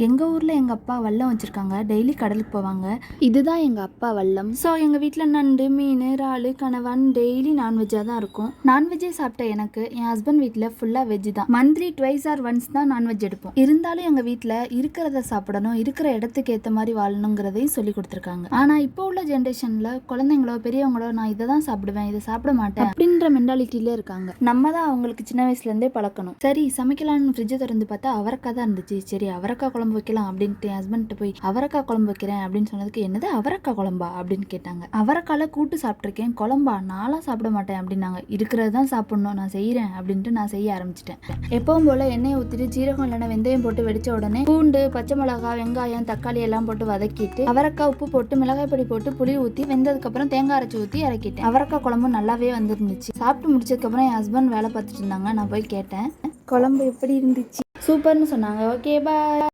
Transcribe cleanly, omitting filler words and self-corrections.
எங்கள் ஊரில் எங்கள் அப்பா வல்லம் வச்சுருக்காங்க. டெய்லி கடலுக்கு போவாங்க. இதுதான் எங்கள் அப்பா வல்லம். ஸோ எங்கள் வீட்டில் நண்டு, மீன், இறால், கனவான் டெய்லி நான்வெஜ்ஜாக தான் இருக்கும். நான்வெஜ்ஜே சாப்பிட்ட எனக்கு என் ஹஸ்பண்ட் வீட்டில் ஃபுல்லாக வெஜ்ஜு தான். மந்த்லி 2 or 1 தான் நான்வெஜ் எடுப்போம். இருந்தாலும் எங்கள் வீட்டில் இருக்கிறத சாப்பிடணும், இருக்கிற இடத்துக்கு ஏற்ற மாதிரி வாழணுங்கிறதையும் சொல்லி கொடுத்துருக்காங்க. ஆனால் இப்போ உள்ள ஜென்ரேஷனில் குழந்தைங்களோ பெரியவங்களோ நான் இதை தான் சாப்பிடுவேன், இதை சாப்பிட மாட்டேன் அப்படின்ற மென்டாலிட்டியிலே இருக்காங்க. நம்ம தான் அவங்களுக்கு சின்ன வயசுலேருந்தே பழக்கணும். சரி சமைக்கலான்னு ஃப்ரிட்ஜை திறந்து பார்த்தா அவரைக்காய் தான் இருந்துச்சு. சரி அவரைக்காய் குழம்பு வைக்கலாம் அப்படின்ட்டு என் ஹஸ்பண்ட்ட போய் அவரைக்காய் குழம்பு வைக்கிறேன் அப்படின்னு சொன்னதுக்கு என்னது அவரைக்காய் குழம்பா அப்படின்னு கேட்டாங்க. அவரைக்கால கூட்டு சாப்பிட்ருக்கேன், குழம்பா நான்லாம் சாப்பிட மாட்டேன் அப்படின்னாங்க. இருக்கிறது தான் சாப்பிடணும், நான் செய்கிறேன் அப்படின்ட்டு நான் செய்ய ஆரம்பிச்சிட்டேன். எப்பவும் போல் எண்ணெயை ஊற்றிட்டு ஜீரகம் இல்லைன்னா வெந்தயம் போட்டு வெடிச்ச உடனே பூண்டு, பச்சை மிளகாய், வெங்காயம், தக்காளி எல்லாம் போட்டு வதக்கிட்டு அவரைக்காய் உப்பு போட்டு மிளகாய் பொடி போட்டு புளி ஊற்றி வெந்ததுக்கப்புறம் தேங்காய் அரைச்சி ஊற்றி இறக்கிட்டேன். அவரைக்காய் குழம்பு நல்லாவே வந்துருந்துச்சு. சாப்பிட்டு முடிச்சதுக்கப்புறம் என் ஹஸ்பண்ட் வேலை பார்த்துட்டு இருந்தாங்க. நான் போய் கேட்டேன் குழம்பு எப்படி இருந்துச்சு, சூப்பர்னு சொன்னாங்க. Okay bye.